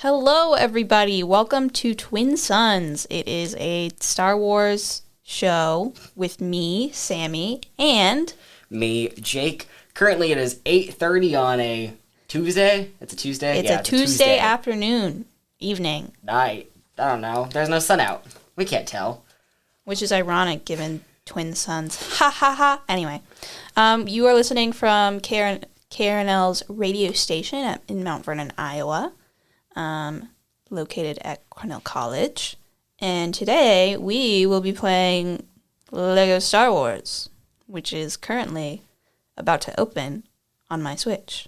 Hello, everybody. Welcome to Twin Suns. It is a Star Wars show with me, Sammy, and me, Jake. Currently, it is 8:30 on a Tuesday. It's a Tuesday? It's a Tuesday afternoon, evening. Night. I don't know. There's no sun out. We can't tell. Which is ironic given Twin Suns. Ha ha ha. Anyway, you are listening from KRNL's radio station in Mount Vernon, Iowa. Located at Cornell College. And today we will be playing LEGO Star Wars, which is currently about to open on my Switch.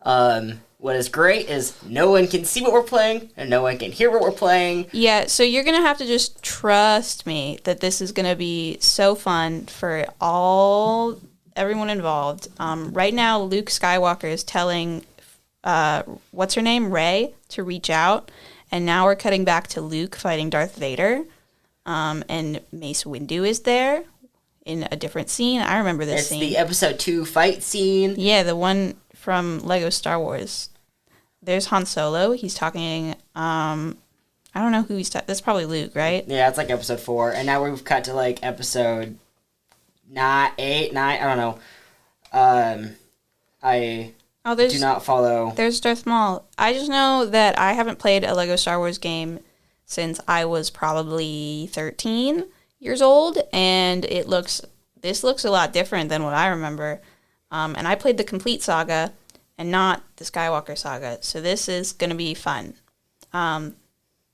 What is great is no one can see what we're playing and no one can hear what we're playing. Yeah, so you're going to have to just trust me that this is going to be so fun for everyone involved. Right now, Luke Skywalker is telling what's her name, Rey, to reach out, and now we're cutting back to Luke fighting Darth Vader, and Mace Windu is there in a different scene. I remember this scene. It's the Episode 2 fight scene. Yeah, the one from LEGO Star Wars. There's Han Solo. He's talking, I don't know who he's talking. That's probably Luke, right? Yeah, it's like Episode 4, and now we've cut to like Episode 8, 9, I don't know. I do not follow. There's Darth Maul. I just know that I haven't played a LEGO Star Wars game since I was probably 13 years old, and this looks a lot different than what I remember. And I played the complete saga and not the Skywalker saga, so this is going to be fun.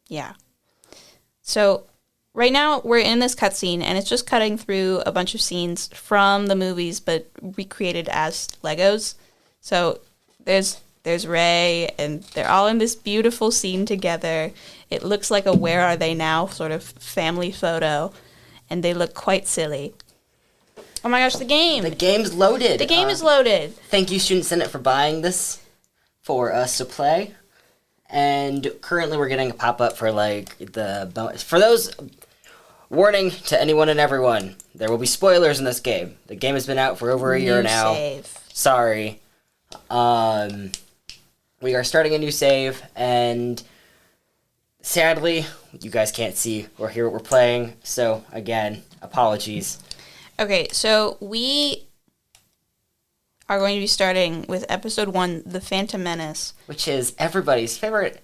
Yeah. So right now we're in this cutscene, and it's just cutting through a bunch of scenes from the movies, but recreated as Legos. So there's Rey, and they're all in this beautiful scene together. It looks like a Where Are They Now sort of family photo, and they look quite silly. Oh my gosh, the game! The game's loaded. The game is loaded. Thank you, Student Senate, for buying this for us to play. And currently we're getting a pop-up for for those, warning to anyone and everyone, there will be spoilers in this game. The game has been out for over a year now. Save. Sorry. We are starting a new save, and sadly, you guys can't see or hear what we're playing, so again, apologies. Okay, so we are going to be starting with Episode 1, The Phantom Menace. Which is everybody's favorite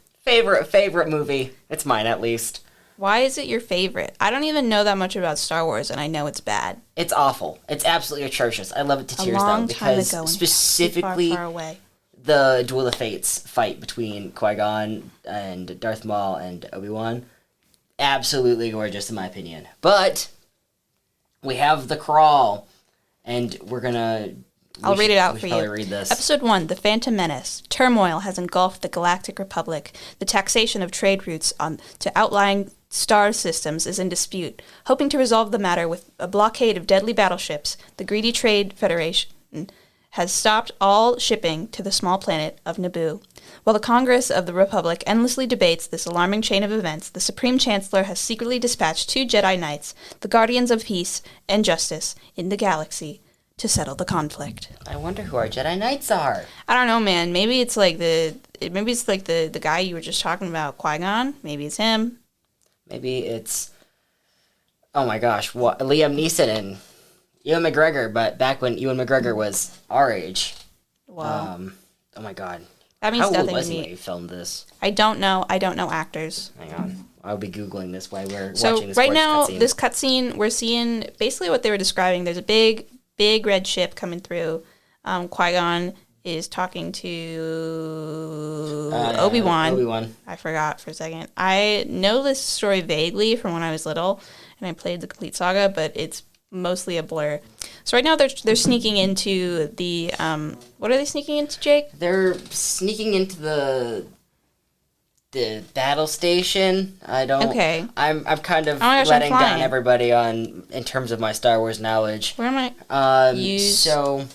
movie. It's mine, at least. Why is it your favorite? I don't even know that much about Star Wars, and I know it's bad. It's awful. It's absolutely atrocious. I love it to tears, though, because specifically far away. The Duel of Fates fight between Qui-Gon and Darth Maul and Obi-Wan, absolutely gorgeous in my opinion. But we have the crawl, and I'll read it out for you. Read this. Episode 1, The Phantom Menace. Turmoil has engulfed the Galactic Republic. The taxation of trade routes to outlying star systems is in dispute. Hoping to resolve the matter with a blockade of deadly battleships, the greedy Trade Federation has stopped all shipping to the small planet of Naboo. While the Congress of the Republic endlessly debates this alarming chain of events, the Supreme Chancellor has secretly dispatched 2 Jedi Knights, the guardians of peace and justice in the galaxy, to settle the conflict. I wonder who our Jedi Knights are. I don't know, man. Maybe it's like the guy you were just talking about, Qui-Gon. Maybe it's him. Maybe it's, oh my gosh, Liam Neeson and Ewan McGregor, but back when Ewan McGregor was our age. Wow. Oh my god. That means How nothing old was to he me. when you filmed this? I don't know actors. Hang on. I'll be Googling this while we're watching this So right now, cutscene. this cutscene, we're seeing basically what they were describing. There's a big red ship coming through. Qui-Gon is talking to Obi-Wan. Obi-Wan. I forgot for a second. I know this story vaguely from when I was little, and I played the complete saga, but it's mostly a blur. So right now they're sneaking into the what are they sneaking into, Jake? They're sneaking into the battle station. Okay. I'm kind of I'm letting down flying. everybody in terms of my Star Wars knowledge. Where am I? So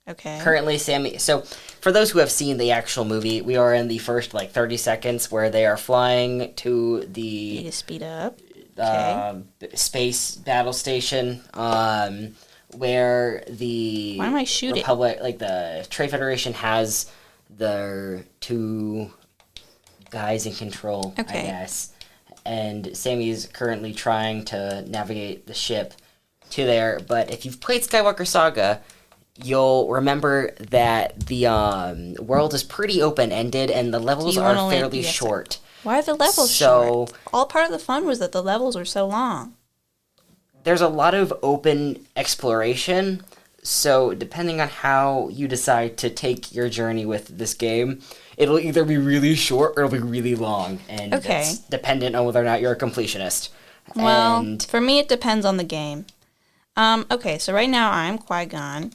Okay. currently Sammy, so for those who have seen the actual movie, we are in the first 30 seconds where they are flying to Need the to speed up. Okay. space battle station, where the Why am I shooting? Republic, the Trade Federation, has their 2 guys in control, I Okay. guess. And Sammy's currently trying to navigate the ship to there. But if you've played Skywalker Saga, you'll remember that the world is pretty open-ended and the levels you wanna are land- fairly yes, sir. short. Why are the levels So- short? All part of the fun was that the levels were so long. There's a lot of open exploration, so depending on how you decide to take your journey with this game, it'll either be really short or it'll be really long, and Okay. that's dependent on whether or not you're a completionist. Well, And for me, it depends on the game. Okay, so right now I'm Qui-Gon.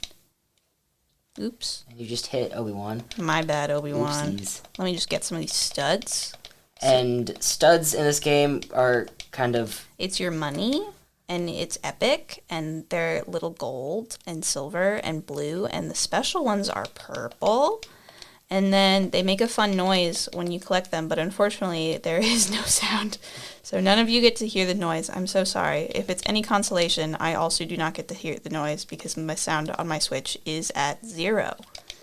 Oops, you just hit Obi-Wan. my bad, Obi-Wan. Oopsies. Let me just get some of these studs. And studs in this game are kind of It's your money, and it's epic, and they're little gold and silver and blue, and the special ones are purple. And then they make a fun noise when you collect them, but unfortunately there is no sound. So none of you get to hear the noise. I'm so sorry. If it's any consolation, I also do not get to hear the noise because my sound on my Switch is at 0.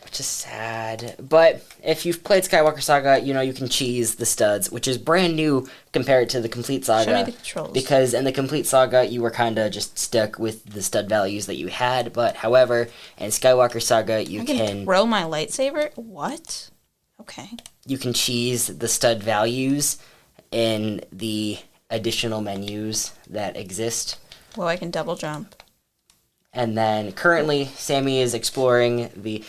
which is sad. But if you've played Skywalker Saga, you know you can cheese the studs, which is brand new compared to the Complete Saga. Show me the controls. Because in the Complete Saga, you were kind of just stuck with the stud values that you had. But however, in Skywalker Saga, I can throw my lightsaber? What? Okay. you can cheese the stud values in the additional menus that exist. Well, I can double jump. And then currently, Sammy is exploring the.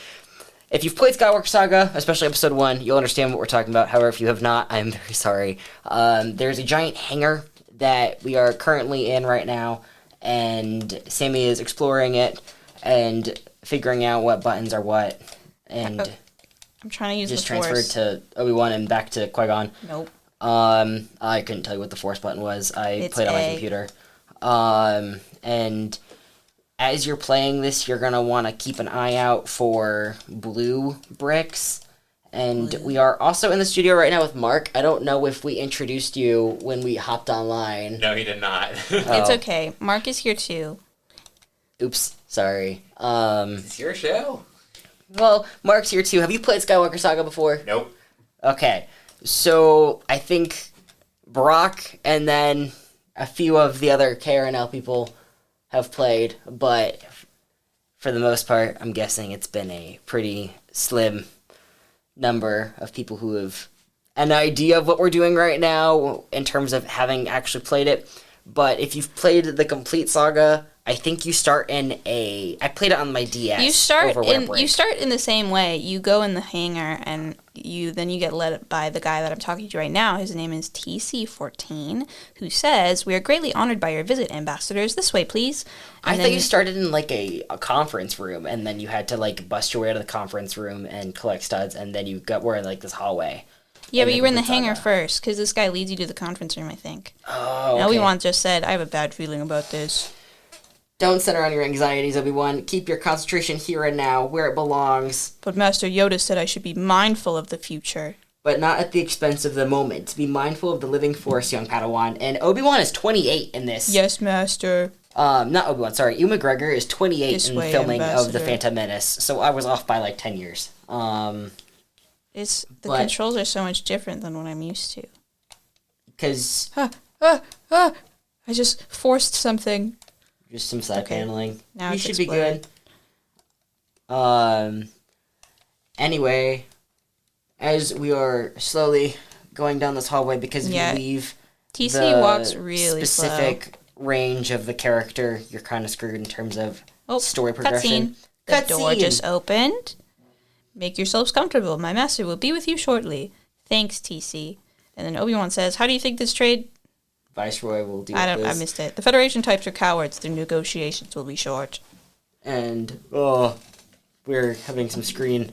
If you've played Skywalker Saga, especially Episode 1, you'll understand what we're talking about. However, if you have not, I'm very sorry. There's a giant hangar that we are currently in right now, and Sammy is exploring it and figuring out what buttons are what. And I'm trying to use just the Force. transferred to Obi-Wan and back to Qui-Gon. Nope. I couldn't tell you what the Force button was. I It's played on my A. computer. And as you're playing this, you're going to want to keep an eye out for blue bricks. And we are also in the studio right now with Mark. I don't know if we introduced you when we hopped online. No, he did not. It's okay. Mark is here too. Oops, sorry. It's your show. Well, Mark's here too. Have you played Skywalker Saga before? Nope. Okay, so I think Brock and then a few of the other KRNL people have played, but for the most part, I'm guessing it's been a pretty slim number of people who have an idea of what we're doing right now in terms of having actually played it. But if you've played the Complete Saga, I think you start in a. I played it on my DS. You start over winter in break. you start in the same way. You go in the hangar and you get led by the guy that I'm talking to right now. His name is TC14, who says, "We are greatly honored by your visit, ambassadors. This way, please." I And thought then you started in like a conference room, and then you had to like bust your way out of the conference room and collect studs, and then were in like this hallway. Yeah, and but then you were in the Complete hangar Saga. first because this guy leads you to the conference room, I think. Oh, okay. Now Obi-Wan just said, "I have a bad feeling about this." Don't center on your anxieties, Obi-Wan. Keep your concentration here and now, where it belongs, But Master Yoda said I should be mindful of the future. but not at the expense of the moment. Be mindful of the living force, young Padawan. And Obi-Wan is 28 in this. Yes, Master. Not Obi-Wan, sorry. Ewan McGregor is 28 This in way, filming of The Ambassador. Phantom Menace, so I was off by like 10 years. It's the But- controls are so much different than what I'm used to. Because I just forced something. just some side Okay. paneling. Now You it's should be exploded. good. Anyway, as we are slowly going down this hallway, because if Yeah, you leave TC the walks really specific range of the character, you're kind of screwed in terms of slow. Oh, story progression. Cutscene. The door Cutscene. just opened. Make yourselves comfortable. My master will be with you shortly. Thanks, TC. And then Obi-Wan says, "How do you think this trade?" Viceroy will deal I with this. missed it. The Federation types are cowards. Their negotiations will be short. And we're having some screen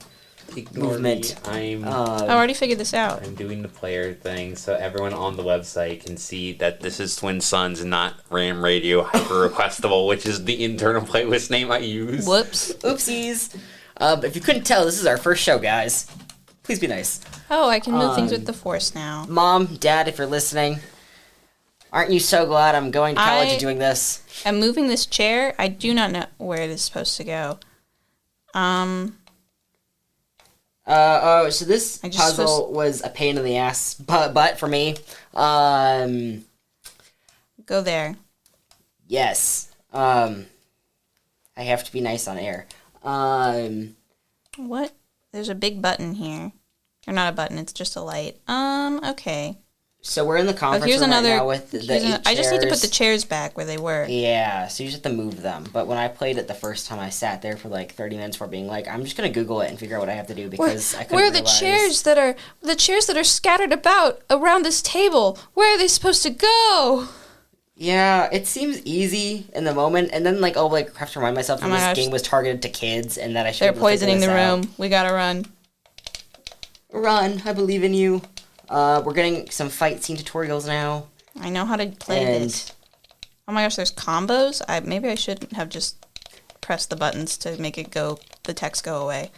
Ignore movement. me. I already figured this out. I'm doing the player thing so everyone on the website can see that this is Twin Suns and not Ram Radio Hyper Requestable, which is the internal playlist name I use. Whoops. Oopsies. But if you couldn't tell, this is our first show, guys. Please be nice. Oh, I can move things with the Force now. Mom, Dad, if you're listening, aren't you so glad I'm going to college I- and doing this? I'm moving this chair. I do not know where it is supposed to go. So this I just puzzle was a pain in the ass, but for me, Go there. yes, I have to be nice on air. What? There's a big button here. Or not a button, it's just a light. Okay. So we're in the conference here's room another. right now with the eight I just need to put chairs. the chairs back where they were. Yeah, so you just have to move them. But when I played it the first time, I sat there for like 30 minutes for being like, I'm just gonna Google it and figure out what I have to do because I couldn't Where are the realize. chairs that are scattered about around this table? Where are they supposed to go? Yeah, it seems easy in the moment, and then like I have to remind myself that Oh my this gosh. game was targeted to kids, and that I should. They're be able to figure poisoning the this out. room. We gotta run. Run! I believe in you. We're getting some fight scene tutorials now. I know how to play And- this. Oh my gosh, there's combos. Maybe I should have just pressed the buttons to make the text go away.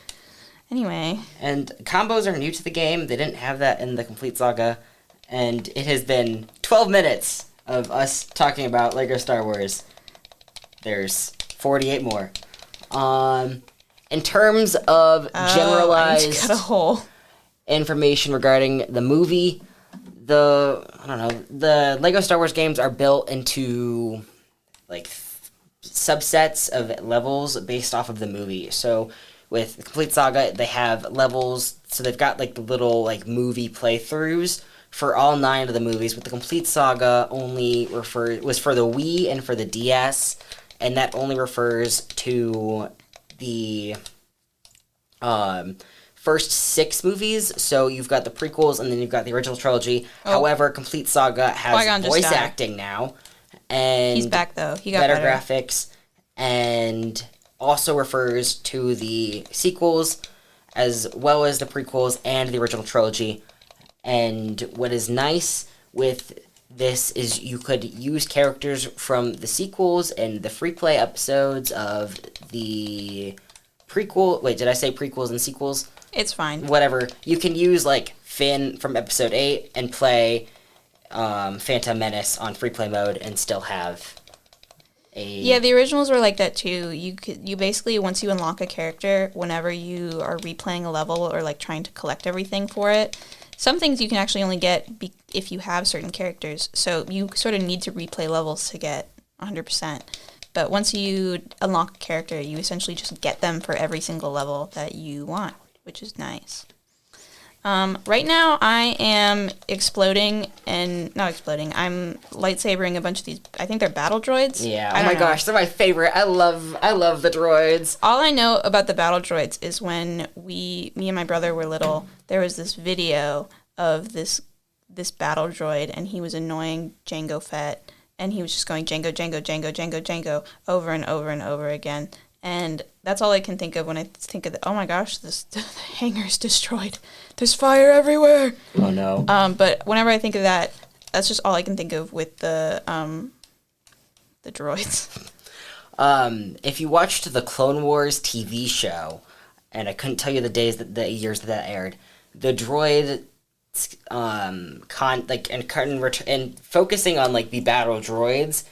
Anyway, And combos are new to the game. They didn't have that in the Complete Saga, and it has been 12 minutes of us talking about Lego Star Wars. There's 48 more. In terms of I just generalized cut a hole. information regarding the movie, the Lego Star Wars games are built into like subsets of levels based off of the movie. So with the Complete Saga, they have levels, so they've got like the little like movie playthroughs for all 9 of the movies. With the Complete Saga only was for the Wii and for the DS, and that only refers to the first 6 movies. So you've got the prequels and then you've got the original trilogy. Oh. However, Complete Saga has Qui-Gon just voice died. acting now, and He's back though. He got better better. graphics, and also refers to the sequels as well as the prequels and the original trilogy. And what is nice with this is you could use characters from the sequels and the free play episodes of the prequel. Wait, did I say prequels and sequels? It's fine. Whatever. You can use like Finn from episode 8 and play Phantom Menace on free play mode and still have a Yeah, the originals were like that too. You basically, once you unlock a character, whenever you are replaying a level or like trying to collect everything for it, some things you can actually only get if you have certain characters. So you sort of need to replay levels to get 100%. But once you unlock a character, you essentially just get them for every single level that you want, which is nice. Right now, I am I'm lightsabering a bunch of these. I think they're battle droids. Yeah. I Oh don't my know. gosh, they're my favorite. I love the droids. All I know about the battle droids is when me and my brother were little, there was this video of this battle droid, and he was annoying Jango Fett, and he was just going Jango, Jango, Jango, Jango, Jango over and over and over again. And that's all I can think of when I think of the, oh my gosh, the hangar's destroyed. There's fire everywhere. Oh no. But whenever I think of that, that's just all I can think of with the droids. If you watched the Clone Wars TV show, and I couldn't tell you the years that aired, the droid and focusing on like the battle droids,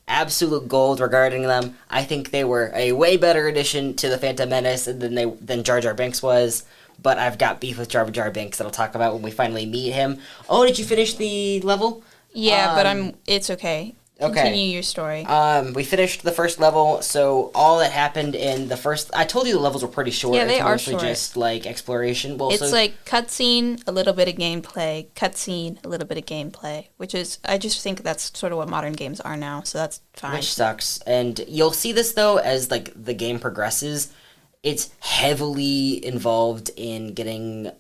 absolute gold regarding them. I think they were a way better addition to the Phantom Menace than Jar Jar Binks was. But I've got beef with Jar Jar Binks that I'll talk about when we finally meet him. Oh, did you finish the level? Yeah, but it's okay. Okay. Continue your story. We finished the first level, so all that happened in the first... I told you the levels were pretty short. Yeah, they it's are mostly short. just, like, exploration. Well, It's so, like cutscene, a little bit of gameplay, cutscene, a little bit of gameplay, which is, I just think that's sort of what modern games are now, so that's fine. which sucks. And you'll see this, though, as, like, the game progresses. It's heavily involved in getting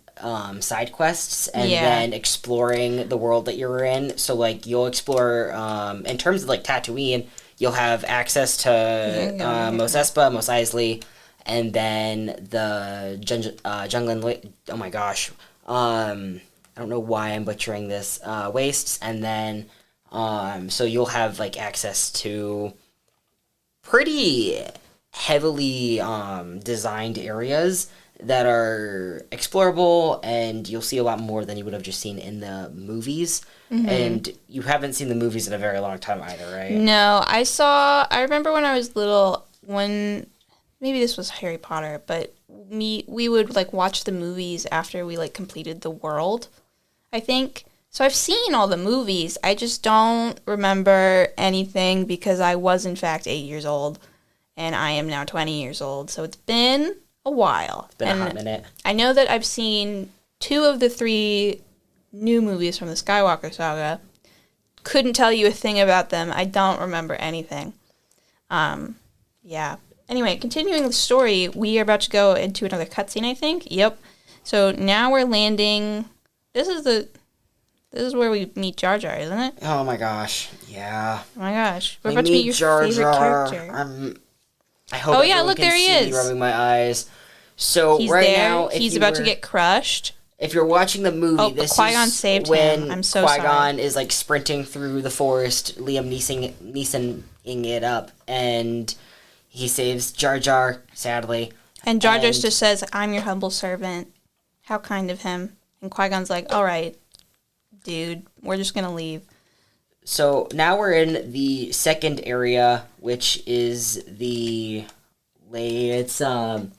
side quests and Yeah. then exploring the world that you're in. So, like, you'll explore... in terms of, like, Tatooine, you'll have access to Mos Espa, Mos Eisley, and then the Jungling... Oh, my gosh. I don't know why I'm butchering this. Wastes, and then... so you'll have, like, access to pretty heavily designed areas that are explorable, and you'll see a lot more than you would have just seen in the movies. And you haven't seen the movies in a very long time either, right? No, I remember when I was little, maybe this was Harry Potter, but we would like watch the movies after we like completed the world, I think. So I've seen all the movies. I just don't remember anything because I was in fact 8 years old and I am now 20 years old. So it's been a while. It's been a hot minute. I know that I've seen 2 of the 3 new movies from the Skywalker saga. Couldn't tell you a thing about them. I don't remember anything. Yeah. Anyway, continuing the story, we are about to go into another cutscene, I think. Yep. So now we're landing. This is where we meet Jar Jar, isn't it? Oh my gosh. Yeah. Oh my gosh. We're We about to meet your Jar favorite Jar. character. I hope Oh, yeah, everyone look, can there he see me is. rubbing my eyes. So He's right there. now, if He's you about to were- get crushed. If you're watching the movie, Oh, this Qui-Gon is saved when him. I'm so Qui-Gon is like sprinting through the forest, Liam Neesoning it up, and he saves Jar Jar, sadly. And Jar Jar And- just says, "I'm your humble servant." How kind of him. And Qui-Gon's like, "All right, dude, we're just going to leave." So now we're in the second area, which is it's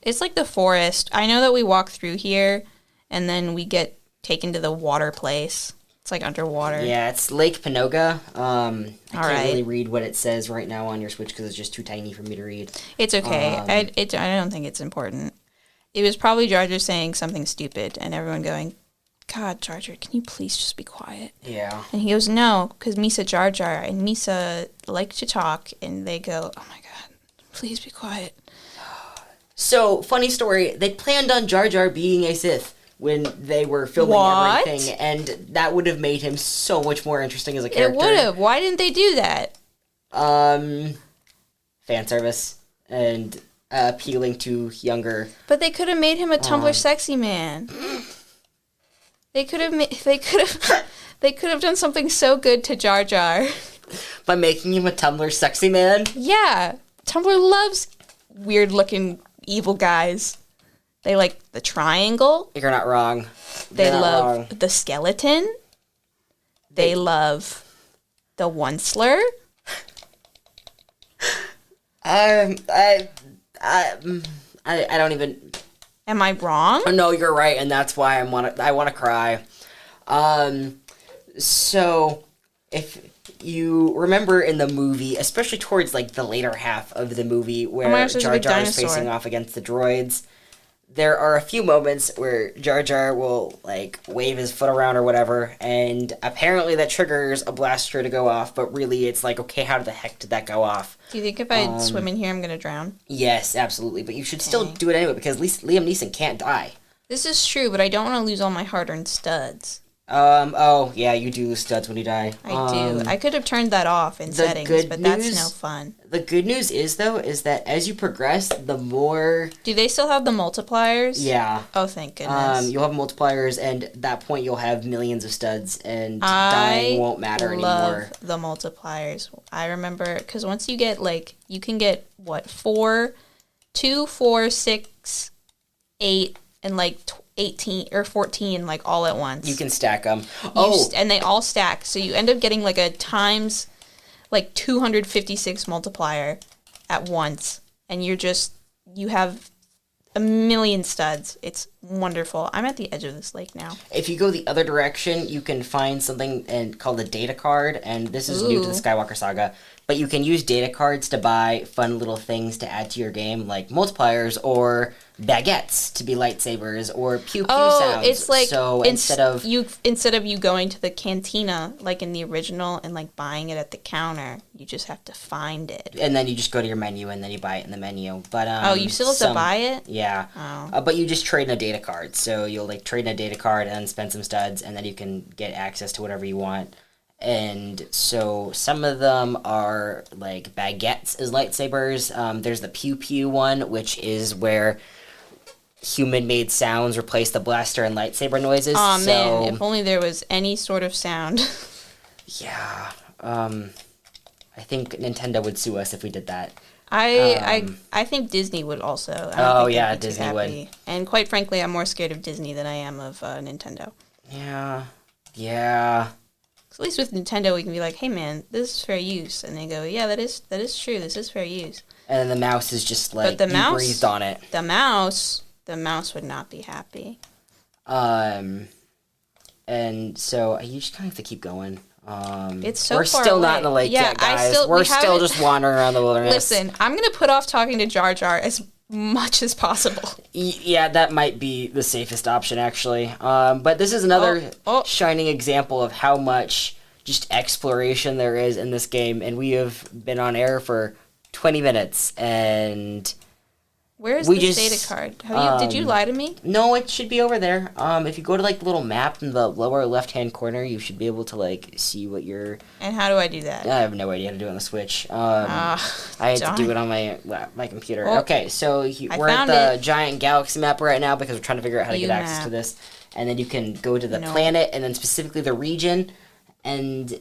It's like the forest. I know that we walk through here, and then we get taken to the water place. It's like underwater. yeah, it's Lake Panoga. I can't Alright. really read what it says right now on your Switch because it's just too tiny for me to read. It's okay. I don't think it's important. It was probably Jar Jar saying something stupid, and everyone going, "God, Jar Jar, can you please just be quiet?" Yeah. And he goes, "No, because Misa Jar Jar and Misa like to talk." And they go, "Oh my God, please be quiet." So, funny story, they planned on Jar Jar being a Sith when they were filming What? everything, and that would have made him so much more interesting as a character. It would have. Why didn't they do that? Fan service and appealing to younger. But they could have made him a Tumblr sexy man. They could have they could have done something so good to Jar Jar. By making him a Tumblr sexy man. Yeah, Tumblr loves weird looking evil guys. They like the triangle. You're not wrong. They You're not love wrong. the skeleton. They love the Onceler. I don't even. Am I wrong? No, you're right, and that's why I want to cry. So if you remember in the movie, especially towards like the later half of the movie, where my gosh, there's a Jar big Jar is dinosaur. facing off against the droids, there are a few moments where Jar Jar will like wave his foot around or whatever, and apparently that triggers a blaster to go off. But really, it's like, okay, how the heck did that go off? Do you think if I swim in here, I'm gonna drown? Yes, absolutely. But you should still do it anyway because at least Liam Neeson can't die. This is true, but I don't want to lose all my hard-earned studs. Oh, yeah, you do lose studs when you die. I do. I could have turned that off in settings, good but that's news- no fun. The good news is, though, is that as you progress, the more... Do they still have the multipliers? Yeah. Oh, thank goodness. You'll have multipliers, and at that point you'll have millions of studs, and I dying won't matter love anymore. the multipliers. I remember, because once you get, like, you can get, what, 4, 2, 4, 6, 8, and, like, 18 or 14, like, all at once. You can stack them. And they all stack. So you end up getting, like, a times, like, 256 multiplier at once. And you have a million studs. It's wonderful. I'm at the edge of this lake now. if you go the other direction, you can find something called a data card, and this is new to the Ooh. Skywalker Saga. But you can use data cards to buy fun little things to add to your game, like multipliers or baguettes to be lightsabers or pew pew sounds. It's like so instead of you going to the cantina like in the original and like buying it at the counter, you just have to find it. and then you just go to your menu and then you buy it in the menu. But You still have to buy it? Yeah. Oh. But you just trade in a data card. So you'll like trade in a data card and then spend some studs, and then you can get access to whatever you want. And so some of them are like baguettes as lightsabers. There's the pew pew one, which is where human-made sounds replace the blaster and lightsaber noises. Aw, so, man, if only there was any sort of sound. yeah. I think Nintendo would sue us if we did that. I think Disney would also. I don't Oh, think yeah, they'd be too Disney would. happy. And quite frankly, I'm more scared of Disney than I am of Nintendo. Yeah. Yeah. So at least with Nintendo, we can be like, "Hey, man, this is fair use," and they go, "Yeah, that is true. This is fair use." And then the mouse is just like the you mouse- breathed on it. The mouse The mouse would not be happy. And so you just kind of have to keep going. It's so we're far still away. not in the lake Yeah, yet, guys. we We're still haven't- just wandering around the wilderness. Listen, I'm gonna put off talking to Jar Jar as much as possible. Yeah, that might be the safest option, actually. But this is another Oh. shining example of how much just exploration there is in this game. And we have been on air for 20 minutes, and Where's We the just, data card? Did you lie to me? no, it should be over there. If you go to like the little map in the lower left-hand corner, you should be able to like see what you're. And how do I do that? I have no idea how to do it on the Switch. Ah, I had to darn. do it on my computer. Well, Okay, so I we're at found the it. giant galaxy map right now because we're trying to figure out how to get View access map. to this. And then you can go to the No. planet and then specifically the region. And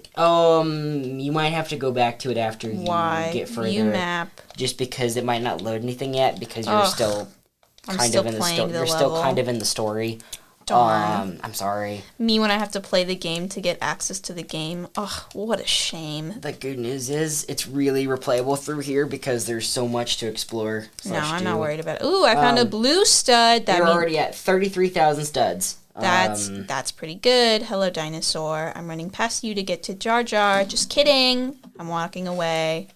you might have to go back to it after you Why? get further. View map. Just because it might not load anything yet because you're Ugh. still I'm kind still of in the playing story. the You're level. still kind of in the story. Darn. I'm sorry. Me when I have to play the game to get access to the game. Ugh, what a shame. The good news is it's really replayable through here because there's so much to explore. No, I'm /do. not worried about it. Ooh, I found a blue stud. That You're means already at 33,000 studs. that's pretty good. Hello, dinosaur. I'm running past you to get to Jar Jar. Just kidding. I'm walking away.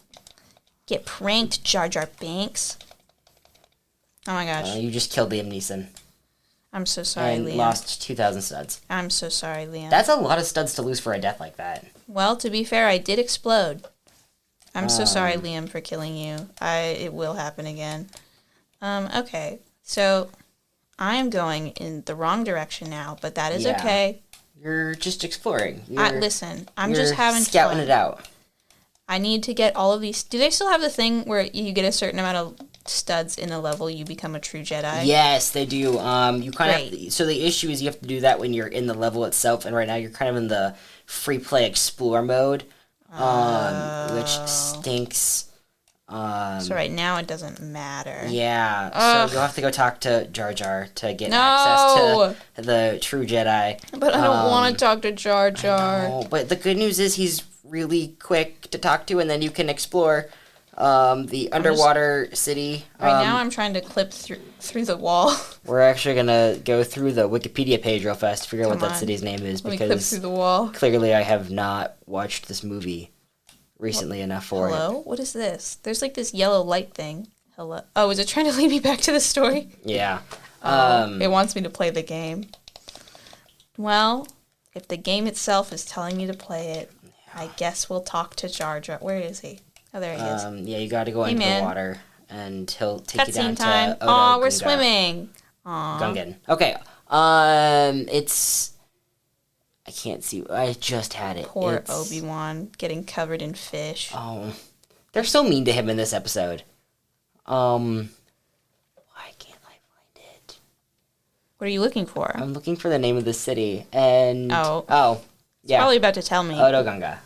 Get pranked, Jar Jar Binks. Oh my gosh. You just killed Liam Neeson I'm so sorry, and Liam. lost 2,000 studs. I'm so sorry, Liam. That's a lot of studs to lose for a death like that. Well, to be fair, I did explode. I'm so sorry, Liam, for killing you. It will happen again. Okay. So I am going in the wrong direction now, but that is Yeah. okay. You're just exploring. You're, Listen, I'm you're just having scouting fun. it out. I need to get all of these. Do they still have the thing where you get a certain amount of studs in a level, you become a true Jedi? Yes, they do. You kind Great. of. So the issue is you have to do that when you're in the level itself, and right now you're kind of in the free play explore mode, which stinks. So right now it doesn't matter. Yeah, Ugh. so you'll have to go talk to Jar Jar to get No! access to the true Jedi. But I don't want to talk to Jar Jar. Oh, but the good news is he's really quick to talk to, and then you can explore the underwater city. Right now I'm trying to clip through the wall. We're actually gonna go through the Wikipedia page real fast to figure out what Come that on. city's name is Let me clip because through the wall. clearly I have not watched this movie recently enough for it. Hello? What is this? There's like this yellow light thing. Hello? Oh, is it trying to lead me back to the story? Yeah. It wants me to play the game. Well, if the game itself is telling me to play it, I guess we'll talk to Jar Jar. Where is he? Oh, there he is. Yeah, you got to go Hey, into man. the water, and he'll take you down Cutscene time. to Aw, Odo we're Gunga. swimming. Aw. Gungan. Okay. It's. I can't see. I just had it. Poor It's- Obi-Wan getting covered in fish. Oh, they're so mean to him in this episode. Why can't I find it? What are you looking for? I'm looking for the name of the city, and Oh. yeah, Probably about to tell me. Odo Gunga.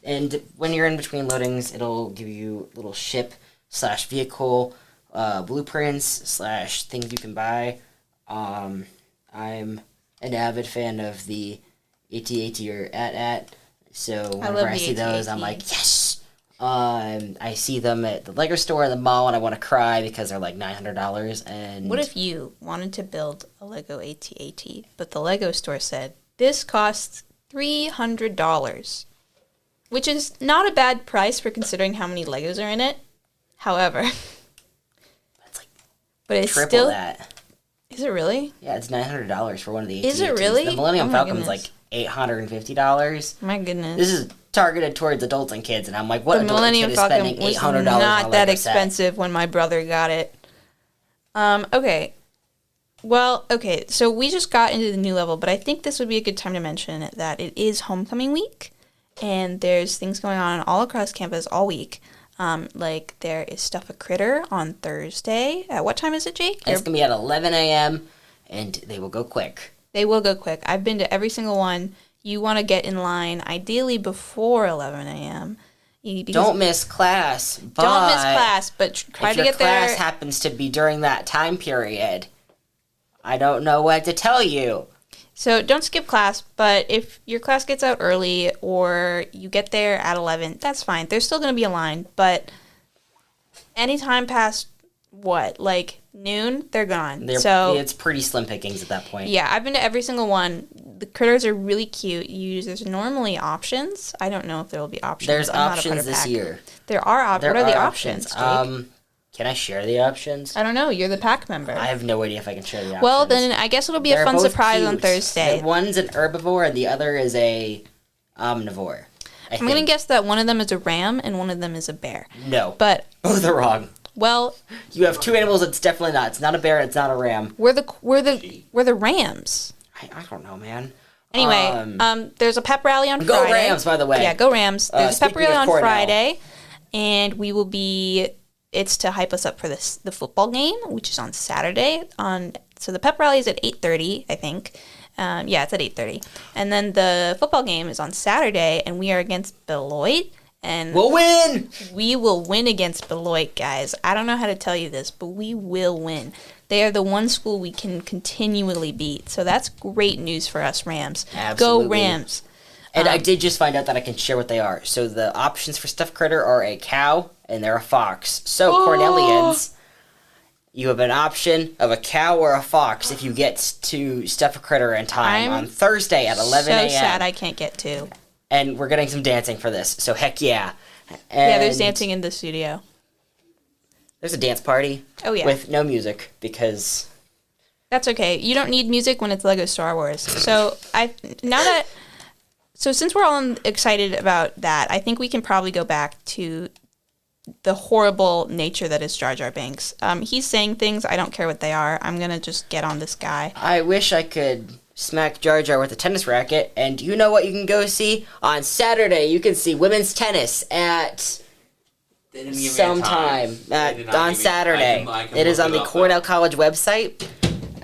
And when you're in between loadings, it'll give you little ship / vehicle blueprints / things you can buy. I'm an avid fan of the AT-AT or AT-AT, so whenever love I the see those, I'm AT-AT. like, yes! I see them at the Lego store, the mall, and I want to cry because they're like $900. And What if you wanted to build a Lego AT-AT, but the Lego store said, this costs $300, which is not a bad price for considering how many Legos are in it. However, That's like but it's triple still... that. Is it really? Yeah, it's $900 for one of the AT-ATs. Is it really? The Millennium Oh my Falcon's goodness. like $850. My goodness. This is targeted towards adults and kids, and I'm like, what The adult Millennium kid is Falcon spending was $800 on a not that Lego set? expensive when my brother got it. Okay. Well, okay, so we just got into the new level, but I think this would be a good time to mention that it is homecoming week, and there's things going on all across campus all week. Like there is Stuff a Critter on Thursday. At what time is it, Jake? It's going to be at 11 a.m., and they will go quick. They will go quick. I've been to every single one. You want to get in line ideally before 11 a.m. Don't miss class. But Don't miss class, but try if to your get class there. happens to be during that time period, I don't know what to tell you. So don't skip class, but if your class gets out early or you get there at 11, that's fine. There's still going to be a line, but anytime past what? Like noon, they're gone. So it's pretty slim pickings at that point. Yeah, I've been to every single one. The critters are really cute. There's normally options. I don't know if there will be options. There's I'm not a options Putter this pack. year. There are options. What are the options, Jake? Can I share the options? I don't know. You're the pack member. I have no idea if I can share the options. Well, then I guess it'll be a They're fun both surprise on cute. Thursday. One's an herbivore and the other is a omnivore. I'm going to guess that one of them is a ram and one of them is a bear. No. But, both are wrong. well, You have two animals. It's definitely not. It's not a bear. It's not a ram. we're the rams. I don't know, man. Anyway, there's a pep rally on Go Friday. Rams, by the way. Yeah, go Rams. There's a pep speaking rally of on Cornell. Friday, and we will be. It's to hype us up for the football game, which is on Saturday. So the pep rally is at 8:30, I think. Yeah, it's at 8:30, and then the football game is on Saturday, and we are against Beloit. And We'll win! we will win against Beloit, guys. I don't know how to tell you this, but we will win. They are the one school we can continually beat. So that's great news for us, Rams. Absolutely. Go Rams. And I did just find out that I can share what they are. So the options for stuffed critter are a cow and they're a fox. So Cornellians, you have an option of a cow or a fox if you get to stuff a critter in time I'm on Thursday at 11 a.m. So sad I can't get to. And we're getting some dancing for this. So heck yeah. Yeah, there's And dancing in the studio. There's a dance party. Oh, yeah. With no music because That's okay. You don't need music when it's Lego Star Wars. So since we're all excited about that, I think we can probably go back to the horrible nature that is Jar Jar Binks. He's saying things, I don't care what they are. I'm going to just get on this guy. I wish I could smack Jar Jar with a tennis racket. And you know what you can go see? On Saturday, you can see women's tennis at sometime on Saturday. It is on the Cornell College website.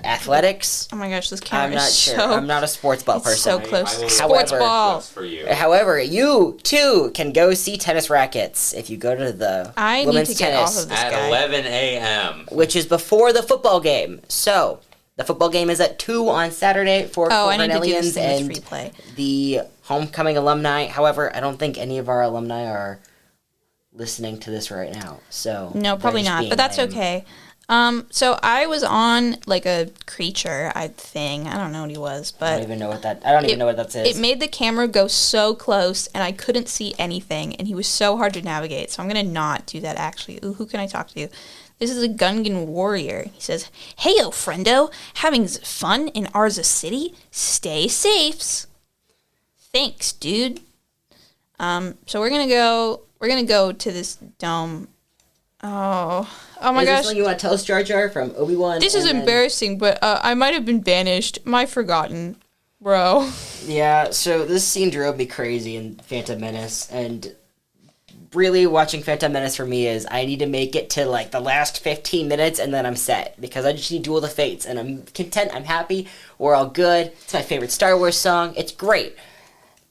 Athletics. Oh my gosh, this camera I'm not is sure. so... I'm not a sports ball it's person. so close. I will- Sports However- ball. For you. However, you too can go see tennis rackets if you go to the I need women's to get tennis, off of this At guy. 11 a.m. which is before the football game. So the football game is at 2 on Saturday for Oh, I need to do Cornellians this thing and with free play. the homecoming alumni. However, I don't think any of our alumni are listening to this right now. So No, they're probably just not, being but that's lame. okay. So I was on like a creature thing. I don't know what he was, I don't but even know what that is. it made the camera go so close and I couldn't see anything and he was so hard to navigate. So I'm going to not do that actually. Ooh, who can I talk to? This is a Gungan warrior. He says, "Heyo, friendo. Having fun in Arza City? Stay safes." Thanks, dude. So we're going to go to this dome. Oh my is gosh. this something you want to tell us, Jar Jar, from Obi-Wan? This is and then- embarrassing, but I might have been banished. My forgotten, bro. Yeah, so this scene drove me crazy in Phantom Menace, and really watching Phantom Menace for me is I need to make it to like the last 15 minutes and then I'm set, because I just need Duel of the Fates, and I'm content, I'm happy, we're all good. It's my favorite Star Wars song, it's great.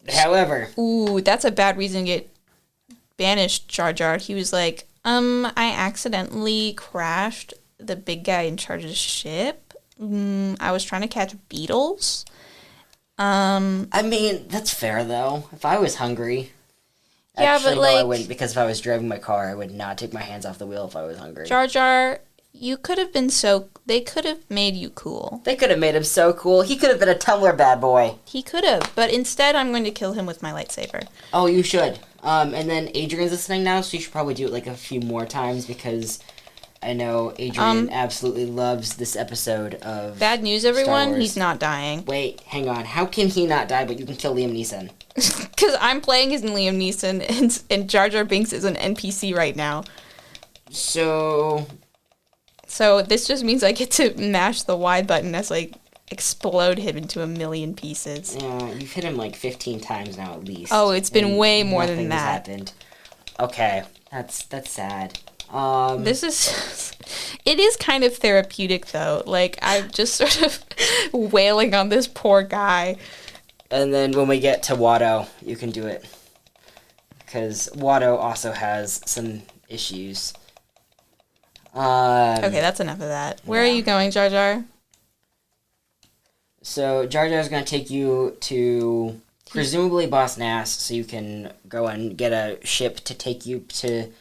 However, Ooh, that's a bad reason to get banished, Jar Jar. He was like, I accidentally crashed the big guy in charge of the ship. I was trying to catch beetles. I mean, that's fair though. If I was hungry... Yeah, Actually, but, no, I like- wouldn't, because if I was driving my car, I would not take my hands off the wheel if I was hungry. Jar Jar, you could have been they could have made you cool. They could have made him so cool. He could have been a Tumblr bad boy. He could have, but instead I'm going to kill him with my lightsaber. Oh, you should. And then Adrian's listening now, so you should probably do it like a few more times, because I know Adrian absolutely loves this episode of... Bad news, everyone. Wars. He's not dying. Wait, hang on. How can he not die, but you can kill Liam Neeson? Because I'm playing as Liam Neeson, and Jar Jar Binks is an NPC right now. So... So this just means I get to mash the Y button as I explode him into a million pieces. Yeah, you've hit him like 15 times now at least. Oh, it's been and way more nothing than has that. happened. Okay, that's sad. This is... It is kind of therapeutic, though. Like, I'm just sort of wailing on this poor guy. And then when we get to Watto, you can do it. Because Watto also has some issues. Okay, that's enough of that. Where yeah. are you going, Jar Jar? So Jar Jar's going to take you to presumably Boss Nass, so you can go and get a ship to take you to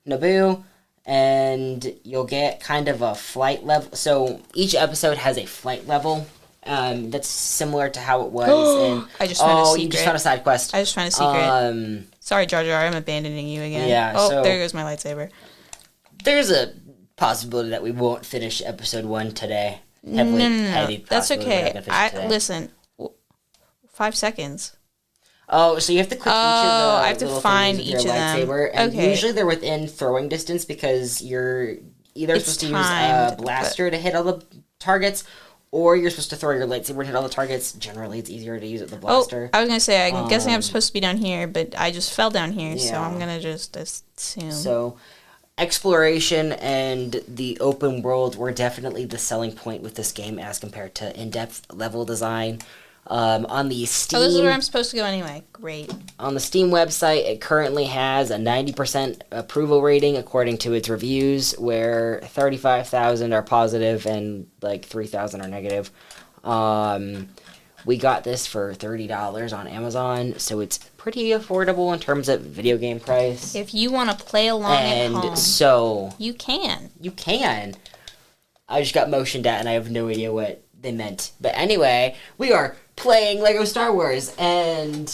Naboo. and you'll get kind of a flight level. So each episode has a flight level. That's similar to how it was in. I just found a secret. You just found a side quest. I just found a secret. Sorry, Jar Jar, I'm abandoning you again. Yeah, Oh, so- there goes my lightsaber. There's a possibility that we won't finish episode 1 today. Heavy That's possibility we're not okay. gonna finish it today. Listen. 5 seconds. Oh, so you have to click each of the I have to little find things with each your of them. lightsaber, and Okay. usually they're within throwing distance because you're either It's supposed to use a timed, blaster to hit all the targets, or you're supposed to throw your lightsaber and hit all the targets. Generally, it's easier to use it with the blaster. Oh, I was gonna say, I'm guessing I'm supposed to be down here, but I just fell down here, so Yeah. I'm gonna just assume. So, exploration and the open world were definitely the selling point with this game as compared to in-depth level design. On the Steam, Oh, this is where I'm supposed to go anyway. Great. on the Steam website, it currently has a 90% approval rating according to its reviews, where 35,000 are positive and like 3,000 are negative. We got this for $30 on Amazon, so it's pretty affordable in terms of video game price. If you want to play along at home, And so you can. you can. I just got motioned at and I have no idea what they meant. But anyway, we are playing Lego Star Wars, and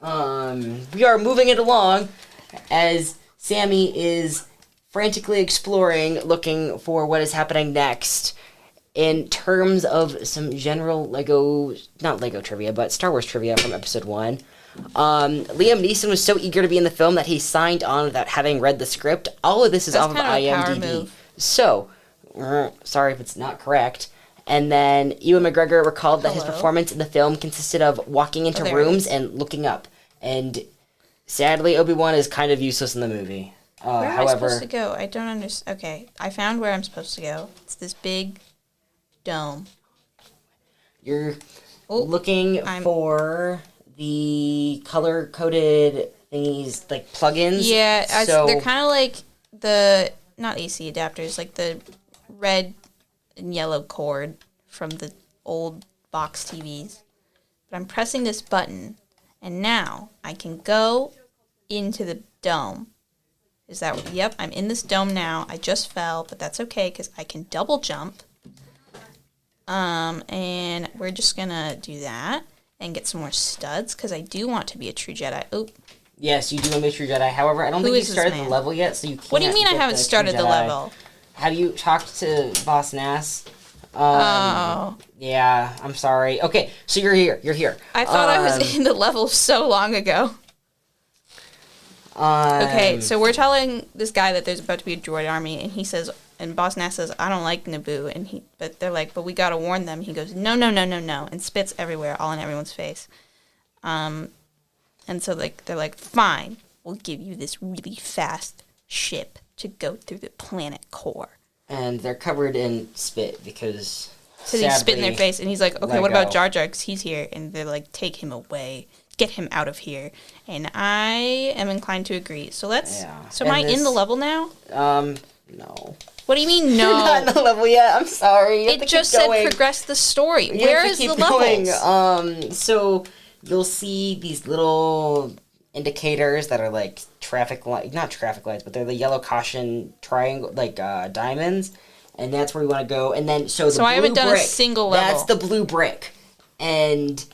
we are moving it along as Sammy is frantically exploring, looking for what is happening next. In terms of some general not Lego trivia, but Star Wars trivia from episode 1, Liam Neeson was so eager to be in the film that he signed on without having read the script. All of this is That's off of kind of a power IMDb. move. So, sorry if it's not correct. And then Ewan McGregor recalled that his Hello? performance in the film consisted of walking into there it rooms is. and looking up. And sadly, Obi-Wan is kind of useless in the movie. Where am I However, supposed to go? I don't understand. Okay, I found where I'm supposed to go. It's this big dome. you're Oh, looking I'm- for the color-coded thingies, like plugins. Yeah, so they're kind of like the, not AC adapters, like the red and yellow cord from the old box TVs. But I'm pressing this button, and now I can go into the dome. Is that, yep, I'm in this dome now. I just fell, but that's okay because I can double jump. And we're just gonna do that and get some more studs because I do want to be a true Jedi. Oh, yes, you do want to be a true Jedi. However, I don't Who think you is this started the man? level yet, so you can't. what do you mean I get haven't the true started the Jedi. level? Have you talked to Boss Nass? Oh, Yeah, I'm sorry. Okay, so you're here. You're here. I thought I was in the level so long ago. Okay, so we're telling this guy that there's about to be a droid army, and he says, and Boss Nass says, I don't like Naboo, but they're like, but we gotta warn them. He goes, no, no, no, no, no, and spits everywhere, all in everyone's face. And so they're like, fine, we'll give you this really fast ship to go through the planet core. And they're covered in spit because. So they spit in their sadly, face, and he's like, okay, what about Lego. Jar Jar? 'Cause he's here. And they're like, take him away. Get him out of here. And I am inclined to agree. So let's. Yeah. So am I And in the this- level now? No. What do you mean, You're not in no? the level yet. I'm sorry. You have It to just keep said going. progress the story. You Where have to is keep the going. levels? So you'll see these little indicators that are like not traffic lights, but they're the yellow caution triangle, like diamonds, and that's where we want to go. And then so So I haven't done a single level. That's the blue brick, and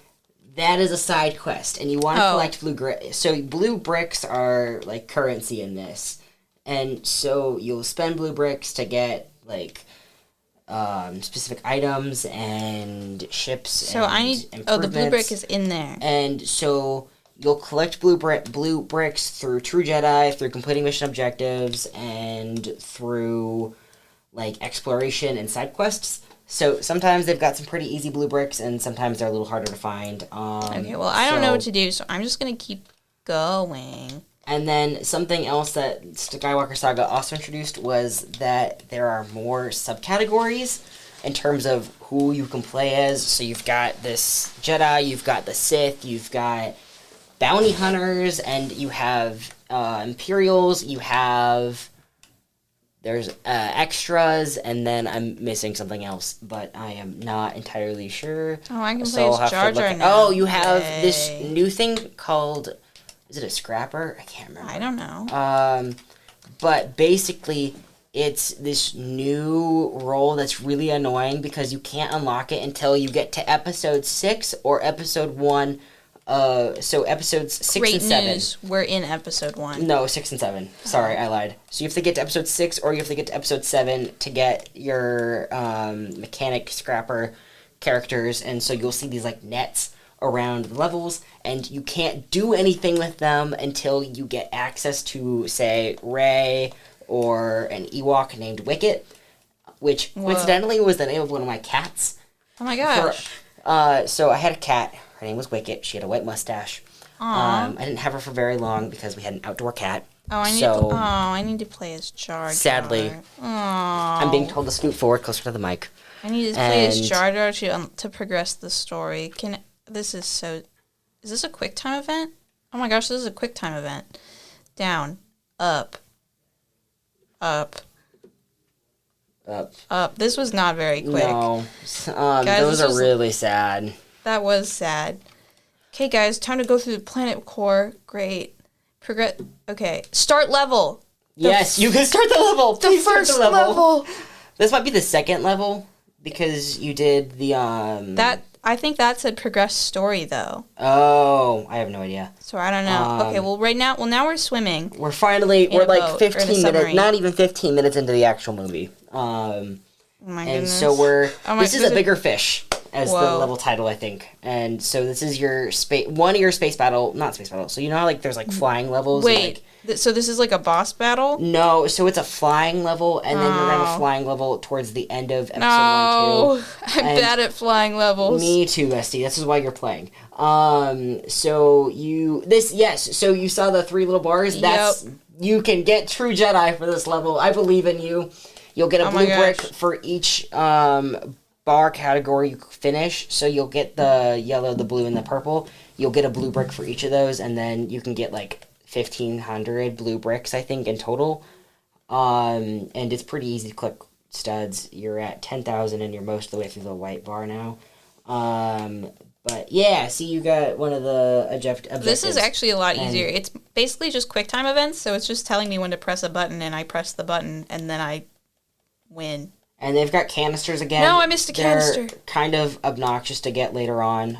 that is a side quest, and you want to Oh. collect blue brick. So blue bricks are like currency in this, and so you'll spend blue bricks to get like specific items and ships. So and I need. Oh, the blue improvements. brick is in there. And so you'll collect blue bricks through True Jedi, through completing mission objectives, and through like exploration and side quests. So sometimes they've got some pretty easy blue bricks, and sometimes they're a little harder to find. Okay, well, I don't know what to do, so I'm just going to keep going. And then something else that Skywalker Saga also introduced was that there are more subcategories in terms of who you can play as. So you've got this Jedi, you've got the Sith, you've got bounty hunters, and you have Imperials, there's extras, and then I'm missing something else, but I am not entirely sure. Oh, I can So play I'll as have to Jar look Jar at- now. Oh, you have this Yay. new thing called, is it a scrapper? I can't remember. I don't know. but basically, it's this new role that's really annoying because you can't unlock it until you get to episode 6 or episode 1. So episodes 6 Great and 7. news. We're in episode 1. No, 6 and 7. Sorry, I lied. So you have to get to episode 6 or you have to get to episode 7 to get your mechanic scrapper characters, and so you'll see these like nets around the levels, and you can't do anything with them until you get access to, say, Ray or an Ewok named Wicket, which coincidentally was the name of one of my cats. Oh my gosh. So I had a cat. Her name was Wicket. She had a white mustache. I didn't have her for very long because we had an outdoor cat. I need to play as Jar Jar. Sadly, I'm being told to scoot forward closer to the mic. I need to play as Jar Jar to progress the story. Is this a quick time event? Oh my gosh, this is a quick time event. Down, up. This was not very quick. No. Guys, those are really sad. That was sad. Okay, guys, time to go through the planet core. Great. Okay, start level. Yes, you can start the level. Please start first the level. This might be the second level because you did the I think that said progress story though. Oh, I have no idea. So I don't know. Okay, well now we're swimming. We're like 15 minutes, submarine. not even 15 minutes into the actual movie. Oh my And goodness. so this is there's a bigger fish as the Whoa. level title, I think. And so this is your not space battle. So you know how like there's like flying levels? and, Wait, so this is like a boss battle? no, so it's a flying level, and then you're gonna have a flying level towards the end of episode 1, 2. I'm And bad at flying levels. Me too, Bestie. This is why you're playing. So you saw the 3 little bars. You can get True Jedi for this level. I believe in you. You'll get a blue brick for each bar category you finish. So you'll get the yellow, the blue, and the purple. You'll get a blue brick for each of those, and then you can get like 1,500 blue bricks, I think, in total. And it's pretty easy to click studs. You're at 10,000 and you're most of the way through the white bar now. But yeah, see, you got one of the objectives. This is actually a lot easier. It's basically just quick time events, so it's just telling me when to press a button, and I press the button, and then I win. And they've got canisters again. No, I missed a canister. They're kind of obnoxious to get later on,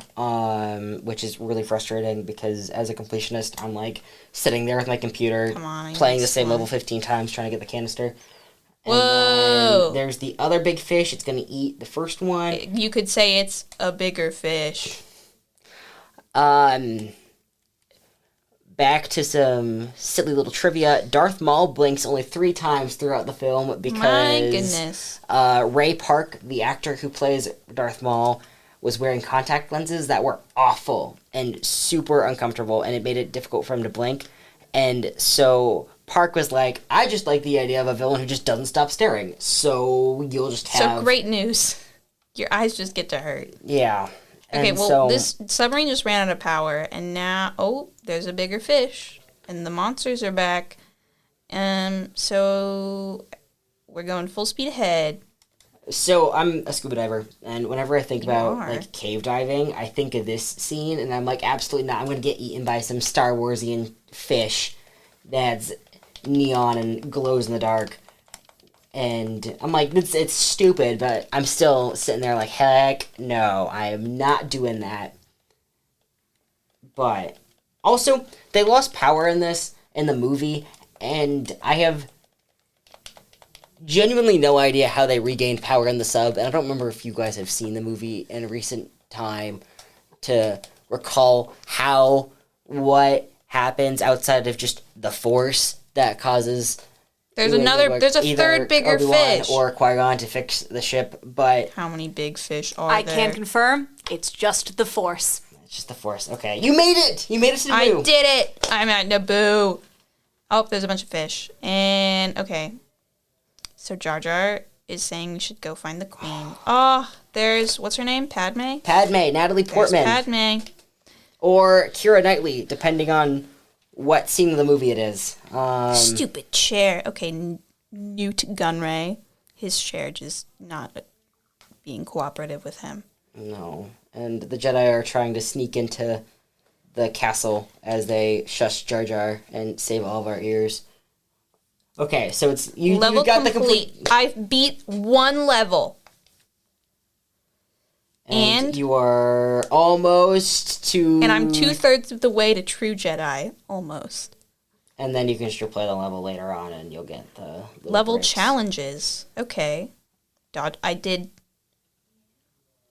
which is really frustrating because as a completionist, I'm like sitting there with my computer, playing the same level 15 times, trying to get the canister. And Whoa! there's the other big fish. It's going to eat the first one. You could say it's a bigger fish. Back to some silly little trivia. Darth Maul blinks only 3 times throughout the film because My goodness. Ray Park, the actor who plays Darth Maul, was wearing contact lenses that were awful and super uncomfortable, and it made it difficult for him to blink. And so Park was like, I just like the idea of a villain who just doesn't stop staring. So you'll just have... So great news. Your eyes just get to hurt. Yeah. Okay, And well, so, this submarine just ran out of power, and now, there's a bigger fish, and the monsters are back. So we're going full speed ahead. So I'm a scuba diver, and whenever I think about are. like cave diving, I think of this scene, and I'm like, absolutely not. I'm gonna get eaten by some Star Warsian fish that's neon and glows in the dark. And I'm like, it's stupid, but I'm still sitting there like, heck no, I am not doing that. But also, they lost power in the movie, and I have genuinely no idea how they regained power in the sub, and I don't remember if you guys have seen the movie in a recent time to recall what happens outside of just the Force that causes... There's a third bigger Obi-Wan fish. or Qui-Gon to fix the ship, but How many big fish are I there? can confirm it's just the Force. it's just the Force. Okay, you made it! You made it to Naboo! I did it! I'm at Naboo. Oh, there's a bunch of fish. And, okay. So Jar Jar is saying we should go find the queen. Oh, there's, what's her name? Padme? Padme, Natalie There's Portman. Padme. Or Keira Knightley, depending on what scene of the movie it is. Stupid chair. Okay, Newt Gunray. His chair just not being cooperative with him. No. And the Jedi are trying to sneak into the castle as they shush Jar Jar and save all of our ears. Okay, so it's you Level got complete. I beat one level. And you are almost to... And I'm 2/3 of the way to True Jedi, almost. And then you can still play the level later on, and you'll get the Level bricks. challenges. Okay. I did.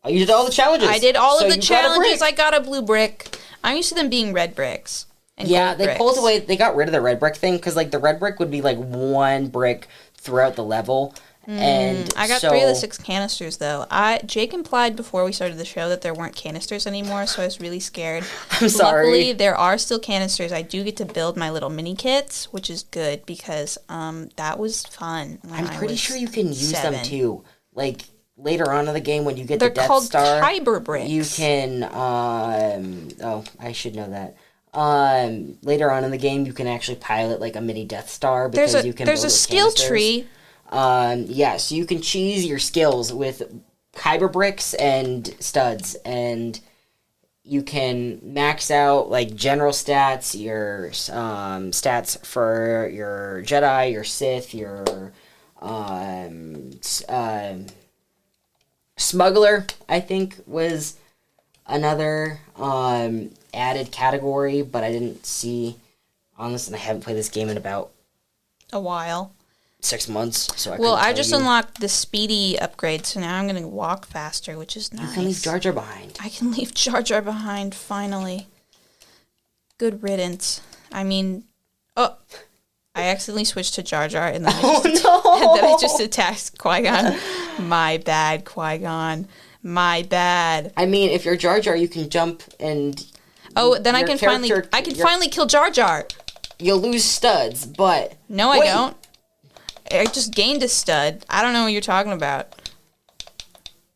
Oh, you did all the challenges. I did all So of the you got a challenges. brick. I got a blue brick. I'm used to them being red bricks. And Yeah, gold they bricks. pulled away. They got rid of the red brick thing because, like, the red brick would be like one brick throughout the level, and I got so, 3 of the 6 canisters though. Jake implied before we started the show that there weren't canisters anymore, so I was really scared. I'm sorry. Luckily, there are still canisters. I do get to build my little mini kits, which is good because that was fun. When I'm I pretty was sure you can use 7. them too. Like later on in the game when you get They're the Death called Star, Kyber bricks. you can. Oh, I should know that. Later on in the game, you can actually pilot like a mini Death Star because you can. There's build a with skill canisters. tree. Yeah, so you can choose your skills with Kyber bricks and studs, and you can max out like general stats, your stats for your Jedi, your Sith, your Smuggler. I think was another added category, but I didn't see on this, and I haven't played this game in about A while. 6 months, so I Well, couldn't I tell just you. unlocked the speedy upgrade, so now I'm going to walk faster, which is nice. You can leave Jar Jar behind. I can leave Jar Jar behind, finally. Good riddance. I mean, I accidentally switched to Jar Jar, and then I just attacked Qui-Gon. My bad, Qui-Gon. My bad. I mean, if you're Jar Jar, you can jump and Oh, then I your can finally character- your- finally kill Jar Jar. you'll lose studs, but No, I Wait. don't. I just gained a stud. I don't know what you're talking about.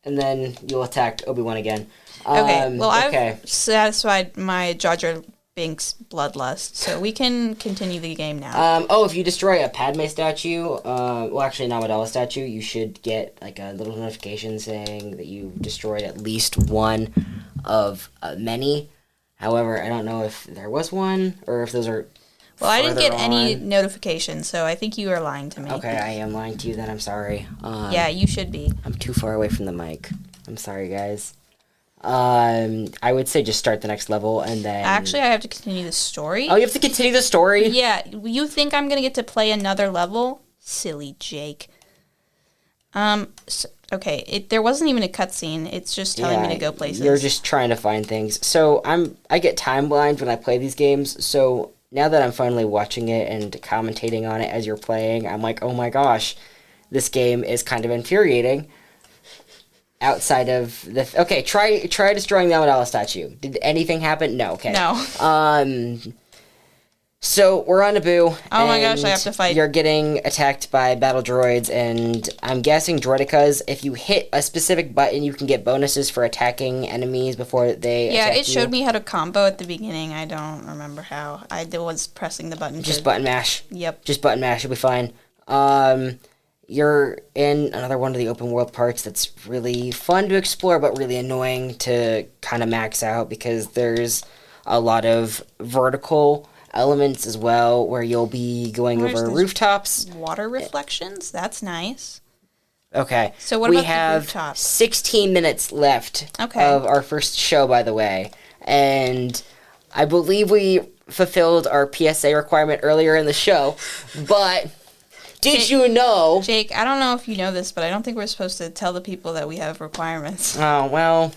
and then you'll attack Obi-Wan again. Okay, well, okay. I've satisfied my Jar Jar Binks bloodlust, so we can continue the game now. If you destroy a Padme statue, well, actually, an Amidala statue, you should get like a little notification saying that you destroyed at least one of many. However, I don't know if there was one or if those are. Well, I didn't further get any on. notifications, so I think you are lying to me. Okay, I am lying to you. Then I'm sorry. Yeah, you should be. I'm too far away from the mic. I'm sorry, guys. I would say just start the next level and then. Actually, I have to continue the story. Oh, you have to continue the story. Yeah, you think I'm gonna get to play another level? Silly Jake. Okay, there wasn't even a cutscene. It's just telling me to go places. You're just trying to find things. So I get time blind when I play these games. So now that I'm finally watching it and commentating on it as you're playing, I'm like, oh my gosh, this game is kind of infuriating. Outside of the okay, try destroying the Amidala statue. Did anything happen? No. Okay. No. So we're on Naboo. Oh my gosh, and I have to fight. You're getting attacked by battle droids, and I'm guessing droidicas. If you hit a specific button, you can get bonuses for attacking enemies before they Yeah, attack it showed you. me how to combo at the beginning. I don't remember how. I was pressing the button. Just button mash. Yep. Just button mash. You'll be fine. You're in another one of the open world parts that's really fun to explore, but really annoying to kind of max out because there's a lot of vertical elements as well, where you'll be going Where's over this- rooftops. Water reflections? That's nice. Okay. So what we about the have rooftops? 16 minutes left Okay. of our first show, by the way, and I believe we fulfilled our PSA requirement earlier in the show, but did you know? Jake, I don't know if you know this, but I don't think we're supposed to tell the people that we have requirements. Oh, well,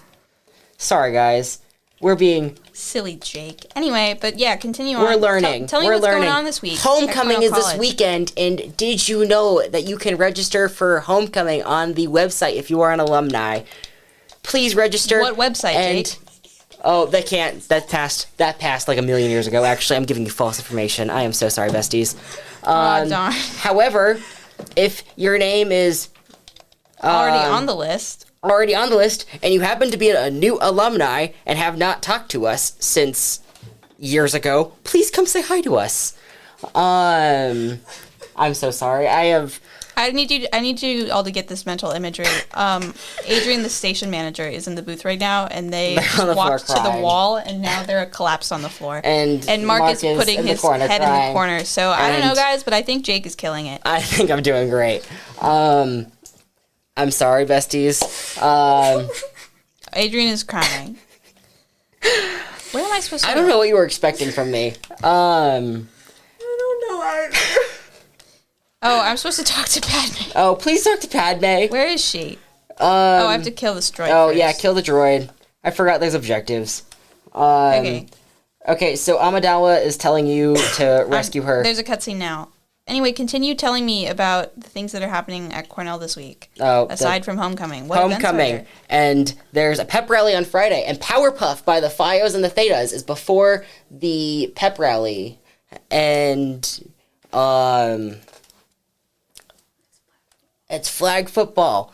sorry, guys. We're being... Silly Jake. Anyway, but yeah, continue on. We're learning. Tell me We're what's learning. going on this week. Homecoming at is Cornell this College. weekend, and did you know that you can register for Homecoming on the website if you are an alumni? Please register. What website, and, Jake? Oh, they can't. That passed like a million years ago. Actually, I'm giving you false information. I am so sorry, besties. Oh, darn. However, if your name is Already on the list. already on the list, and you happen to be a new alumni and have not talked to us since years ago, please come say hi to us. I'm so sorry. I have I need you all to get this mental imagery. Adrian, the station manager, is in the booth right now, and they They're on the walked floor to the crying. wall, and now they're collapsed on the floor. And Mark is putting in the his corner head in crying. the corner. So I don't know, And- guys, but I think Jake is killing it. I think I'm doing great. I'm sorry, besties. Adrian is crying. What am I supposed to I don't know what you were expecting from me. Oh, I'm supposed to talk to Padme. Oh, please talk to Padme. Where is she? Oh, I have to kill this droid first. Yeah, kill the droid. I forgot there's objectives. Okay. Okay, so Amidala is telling you to rescue her. There's a cutscene now. Anyway, continue telling me about the things that are happening at Cornell this week. Oh, aside from Homecoming. What events are Homecoming. there? And there's a pep rally on Friday, and Powerpuff by the Fios and the Thetas is before the pep rally. And it's flag football.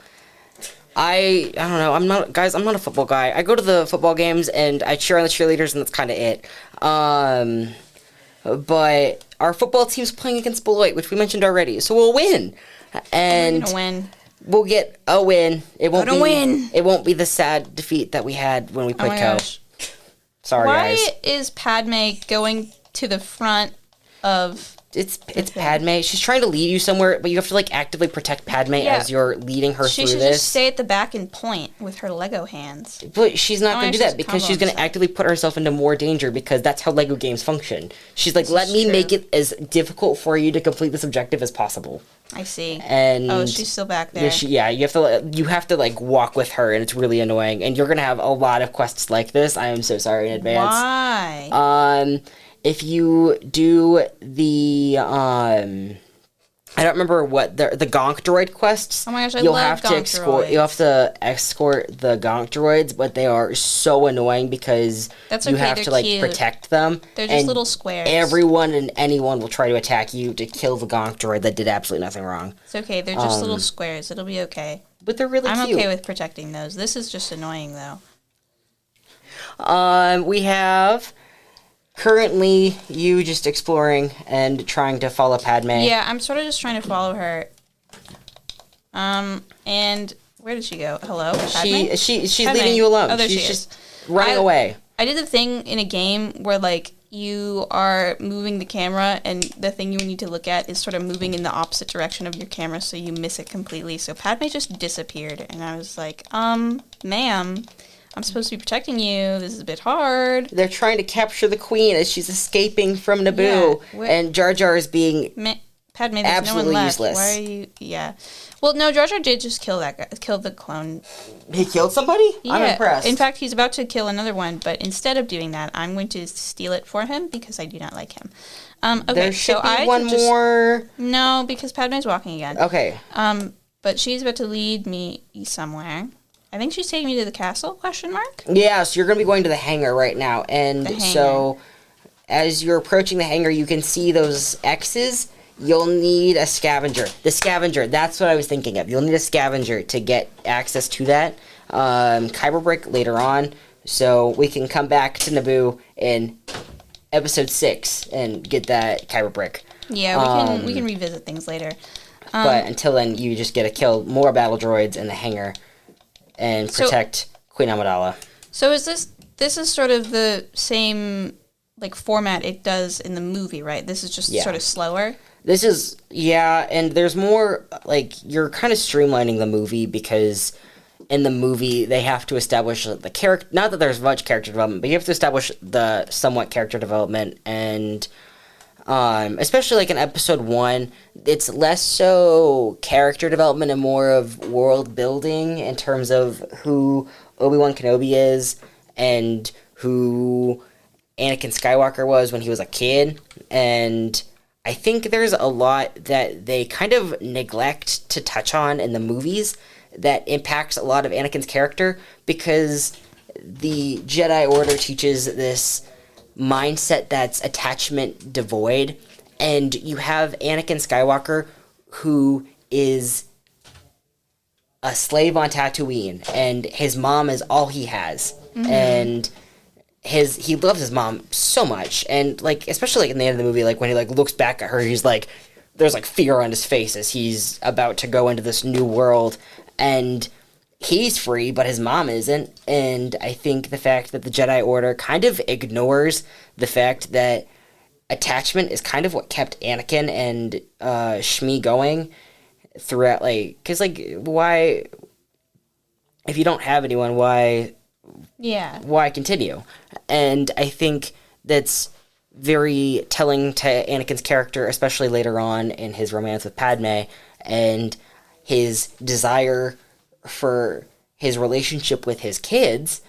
I don't know. I'm not a football guy. I go to the football games and I cheer on the cheerleaders, and that's kind of it. But our football team's playing against Beloit, which we mentioned already, so we'll win. And We're gonna win. we'll get a win. It won't Gonna be win. It won't be the sad defeat that we had when we Oh played my Co. gosh. Sorry, Why guys. is Padme going to the front of... It's Padme. She's trying to lead you somewhere, but you have to like actively protect Padme Yeah. as you're leading her She through should this. just stay at the back and point with her Lego hands. But she's not Oh, going to yeah, do she's that because combo she's going to upset. actively put herself into more danger because that's how Lego games function. She's like, let is me true. make it as difficult for you to complete this objective as possible. I see. And Oh, she's still back there. you have to like walk with her, and it's really annoying. And you're going to have a lot of quests like this. I am so sorry in advance. Why? If you do the I don't remember what the Gonk droid quests. Oh my gosh, I you'll love have to Gonk escort. droids. You have to escort the Gonk droids, but they are so annoying because That's you okay, have they're to like cute. protect them. They're just and little squares. Everyone and anyone will try to attack you to kill the Gonk droid that did absolutely nothing wrong. It's okay. They're just little squares. It'll be okay. But they're really I'm cute. okay with protecting those. This is just annoying, though. We have currently you just exploring and trying to follow Padme. Yeah, I'm sort of just trying to follow her. And where did she go? Hello? Padme? She's Padme. leaving you alone. Oh, there she's she just is. running away. I did the thing in a game where, like, you are moving the camera and the thing you need to look at is sort of moving in the opposite direction of your camera, so you miss it completely. So Padme just disappeared, and I was like, ma'am, I'm supposed to be protecting you. This is a bit hard. They're trying to capture the queen as she's escaping from Naboo, Yeah, and Jar Jar is being Padme, there's Absolutely no one left. useless. Why are you... Yeah. Well, no, Jar Jar did just kill that guy. Kill the clone. he killed somebody. I'm Yeah. impressed. In fact, he's about to kill another one, but instead of doing that, I'm going to steal it for him because I do not like him. Okay, there should so be I one just- more. No, because Padme's walking again. Okay, But she's about to lead me somewhere. I think she's taking me to the castle? Question mark. yeah. So you're gonna be going to the hangar right now, and The hangar. so as you're approaching the hangar, you can see those X's. You'll need a scavenger. The scavenger, that's what I was thinking of. You'll need a scavenger to get access to that. Kyber Brick later on, so we can come back to Naboo in episode 6 and get that Kyber Brick. Yeah, we can revisit things later. But until then, you just get to kill more battle droids in the hangar and So- protect Queen Amidala. So is this is sort of the same like format it does in the movie, right? This is just Yeah. sort of slower. This is, yeah, and there's more, like, you're kind of streamlining the movie because in the movie they have to establish the character, not that there's much character development, but you have to establish the somewhat character development, and especially like in episode 1, it's less so character development and more of world building in terms of who Obi-Wan Kenobi is and who Anakin Skywalker was when he was a kid, and I think there's a lot that they kind of neglect to touch on in the movies that impacts a lot of Anakin's character because the Jedi Order teaches this mindset that's attachment devoid, and you have Anakin Skywalker who is a slave on Tatooine, and his mom is all he has, and he loves his mom so much, and like especially like in the end of the movie, like when he like looks back at her, he's like, there's like fear on his face as he's about to go into this new world, and he's free, but his mom isn't. And I think the fact that the Jedi Order kind of ignores the fact that attachment is kind of what kept Anakin and Shmi going throughout, like, because, like, why, if you don't have anyone, why continue? And I think that's very telling to Anakin's character, especially later on in his romance with Padme, and his desire for his relationship with his kids,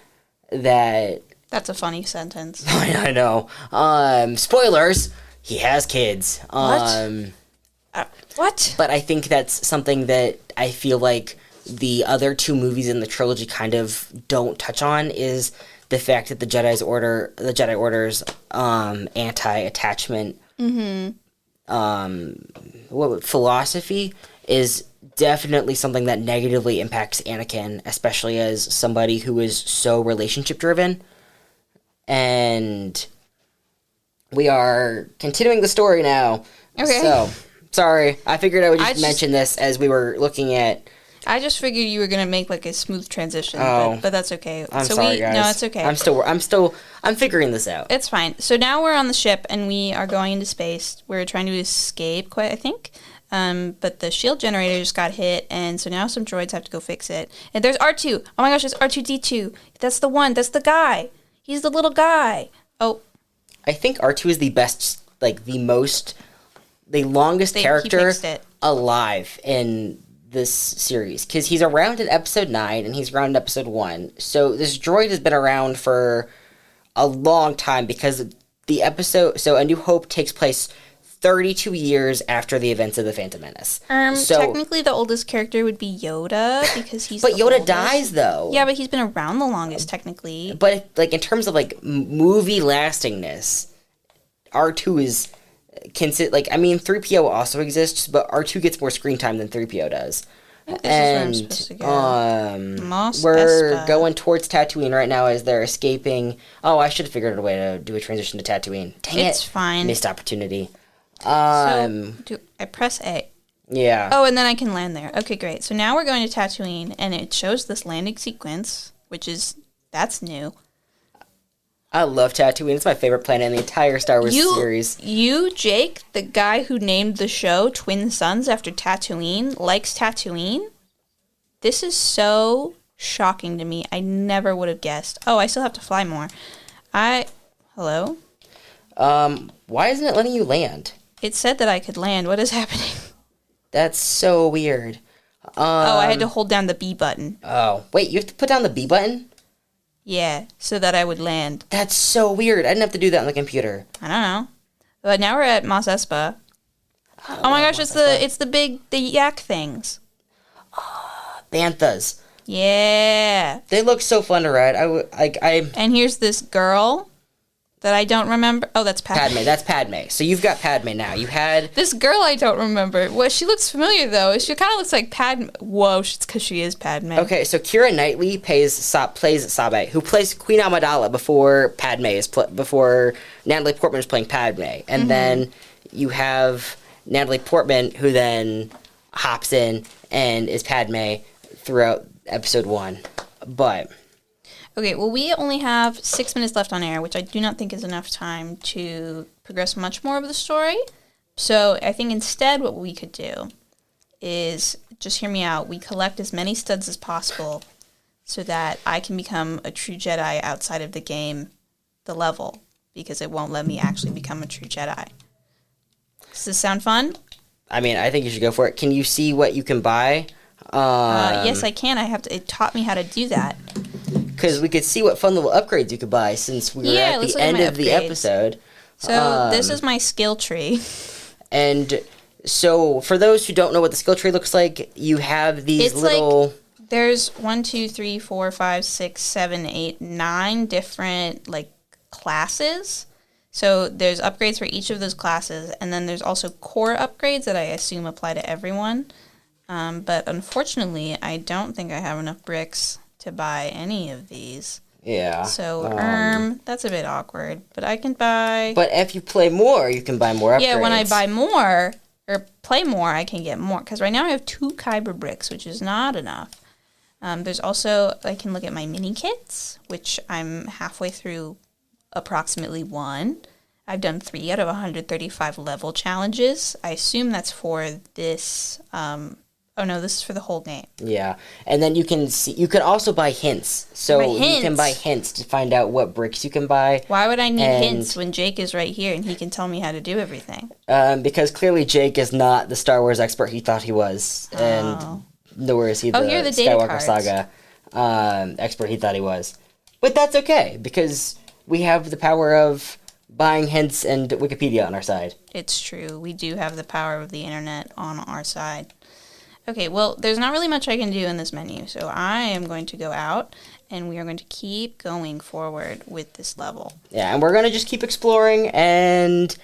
that... That's a funny sentence. I know. Spoilers, he has kids. What? What? But I think that's something that I feel like the other two movies in the trilogy kind of don't touch on, is the fact that the Jedi Order's anti-attachment philosophy is definitely something that negatively impacts Anakin, especially as somebody who is so relationship driven. And we are continuing the story now. Okay. So, sorry, I figured I would just mention this as we were looking at... I just figured you were gonna make like a smooth transition, Oh. but that's okay. I'm sorry, guys. No, it's okay. I'm figuring this out. It's fine. So now we're on the ship and we are going into space. We're trying to escape, I think. But the shield generator just got hit, and so now some droids have to go fix it. And there's R2. Oh my gosh, there's R2-D2. That's the one. That's the guy. He's the little guy. Oh. I think R2 is the best, like, the longest character alive in this series, because he's around in episode 9 and he's around in episode 1. So this droid has been around for a long time, because the episode, so A New Hope takes place 32 years after the events of the Phantom Menace. So Technically the oldest character would be Yoda, because he's but the Yoda oldest. dies though. Yeah, but he's been around the longest technically. But like in terms of like movie lastingness, R2 is like, I mean, 3PO also exists, but R2 gets more screen time than 3PO does. This is where I'm supposed to go. Mos we're Espa. going towards Tatooine right now as they're escaping. Oh, I should have figured out a way to do a transition to Tatooine. Dang It's fine. Missed opportunity. So, I press A. Yeah. Oh, and then I can land there. Okay, great. So now we're going to Tatooine, and it shows this landing sequence, that's new. I love Tatooine. It's my favorite planet in the entire Star Wars series. You, Jake, the guy who named the show Twin Suns after Tatooine, likes Tatooine? This is so shocking to me. I never would have guessed. Oh, I still have to fly more. Hello? Why isn't it letting you land? It said that I could land. What is happening? That's so weird. I had to hold down the B button. Oh, wait, you have to put down the B button? Yeah, so that I would land. That's so weird. I didn't have to do that on the computer. I don't know. But now we're at Mos Espa. Oh my gosh, it's the yak things. Banthas. Yeah. They look so fun to ride. And here's this girl that I don't remember. Oh, that's Padme. Padme. That's Padme. So you've got Padme now. You had... This girl I don't remember. Well, she looks familiar, though. She kind of looks like Padme. Whoa, it's because she is Padme. Okay, so Keira Knightley plays Sabe, who plays Queen Amidala before before Natalie Portman is playing Padme. And then you have Natalie Portman, who then hops in and is Padme throughout episode 1. But... Okay, well, we only have 6 minutes left on air, which I do not think is enough time to progress much more of the story. So I think instead what we could do is, just hear me out, we collect as many studs as possible so that I can become a true Jedi outside of the game, the level, because it won't let me actually become a true Jedi. Does this sound fun? I mean, I think you should go for it. Can you see what you can buy? Yes, I can. It taught me how to do that. Because we could see what fun little upgrades you could buy since we were at the end of the episode. So this is my skill tree. And so for those who don't know what the skill tree looks like, you have these little... There's 1, 2, 3, 4, 5, 6, 7, 8, 9 different classes. So there's upgrades for each of those classes, and then there's also core upgrades that I assume apply to everyone. But unfortunately, I don't think I have enough bricks to buy any of these. Yeah. So, that's a bit awkward. But I can buy... But if you play more, you can buy more upgrades. Yeah, when I buy more, or play more, I can get more. Because right now I have 2 Kyber bricks, which is not enough. There's also, I can look at my mini kits, which I'm halfway through approximately 1. I've done 3 out of 135 level challenges. I assume that's for this. Oh no, this is for the whole game. Yeah, and then you can also buy hints. So Buy you can buy hints to find out what bricks you can buy. Why would I need And- hints when Jake is right here and he can tell me how to do everything? Because clearly Jake is not the Star Wars expert he thought he was, and nor is he the, here are the data Skywalker cards. Saga expert he thought he was. But that's okay because we have the power of buying hints and Wikipedia on our side. It's true. We do have the power of the internet on our side. Okay, well, there's not really much I can do in this menu, so I am going to go out, and we are going to keep going forward with this level. Yeah, and we're gonna just keep exploring, and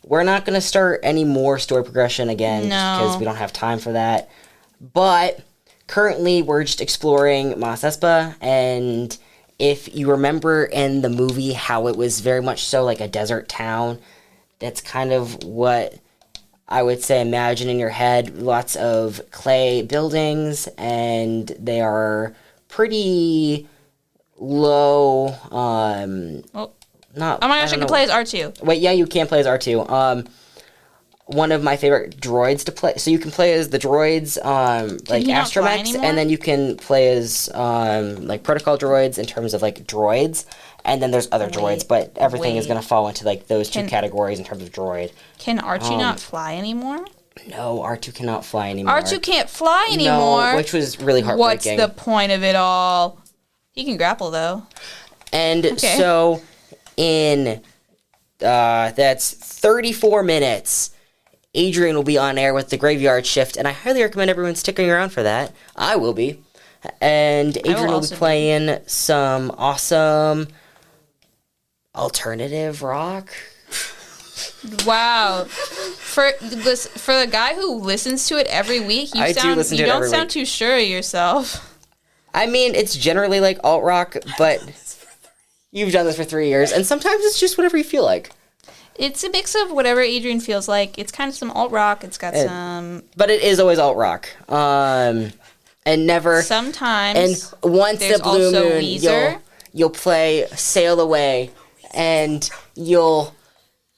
we're not gonna start any more story progression again, just because No. we don't have time for that. But currently, we're just exploring Mos Espa, and if you remember in the movie how it was very much so like a desert town, that's kind of what I would say imagine in your head. Lots of clay buildings, and they are pretty low. Oh, Not. oh my gosh, I don't can know. play as R2. Wait, yeah, you can play as R2. One of my favorite droids to play. So you can play as the droids, like he not fly astromechs, anymore? and then you can play as like protocol droids in terms of like droids, and then there's other droids. But everything is wait. gonna fall into like those 2 Can- categories in terms of droid. Can R2 not fly anymore? No, R2 cannot fly anymore. R2 can't fly anymore. No, which was really What's heartbreaking. the point of it all? He can grapple, though. And Okay. so in that's 34 minutes. Adrian will be on air with the Graveyard Shift, and I highly recommend everyone sticking around for that. I will be. And Adrian will also be be. playing some awesome alternative rock. Wow. For the guy who listens to it every week, I do listen to it don't every sound week. too sure of yourself. I mean, it's generally like alt rock, but you've done this for 3 years, and sometimes it's just whatever you feel like. It's a mix of whatever Adrian feels like. It's kind of some alt rock. It's got some But it is always alt rock. And never. sometimes. And once There's the blue also moon, Weezer. you'll play "Sail Away," and you'll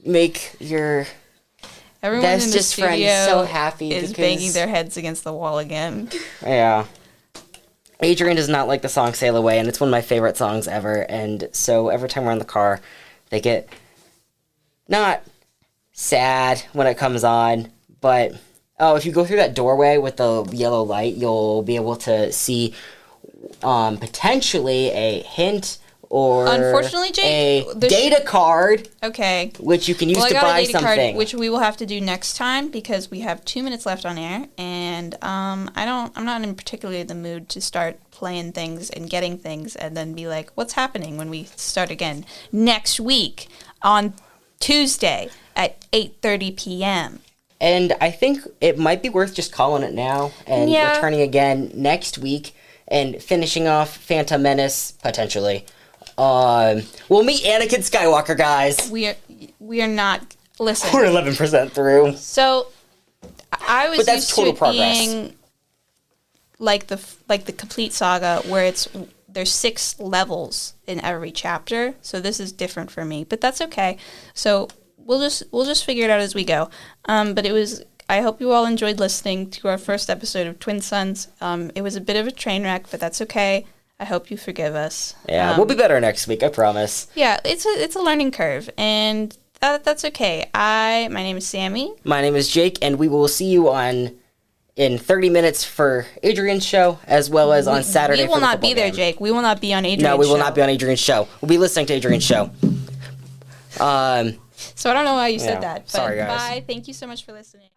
make your Everyone in the bestest friend studio so happy is because banging their heads against the wall again. yeah. Adrian does not like the song "Sail Away," and it's one of my favorite songs ever. And so every time we're in the car, they get not sad when it comes on, but if you go through that doorway with the yellow light, you'll be able to see potentially a hint or Unfortunately, Jake, a the data card, Okay. which you can use Well, I to got a buy data something. card, which we will have to do next time because we have 2 minutes left on air, and I'm not in particularly the mood to start playing things and getting things and then be like, what's happening when we start again next week on Tuesday at 8:30 p.m. And I think it might be worth just calling it now and Yeah. returning again next week and finishing off Phantom Menace potentially. We'll meet Anakin Skywalker, guys. We are not listen. We're 11% through. So I was But that's used to total it progress. being like the complete saga where there's 6 levels in every chapter. So this is different for me, but that's okay. So we'll just figure it out as we go. But I hope you all enjoyed listening to our first episode of Twin Sons. It was a bit of a train wreck, but that's okay. I hope you forgive us. Yeah, we'll be better next week, I promise. Yeah, it's a learning curve, and that's okay. My name is Sammy. My name is Jake, and we will see you in 30 minutes for Adrian's show, as well as on Saturday We will for the not be football there, game. Jake. We will not be on Adrian's No, we will show. not be on Adrian's show. We'll be listening to Adrian's show. So I don't know why you Yeah, said that. But sorry, guys. bye. Thank you so much for listening.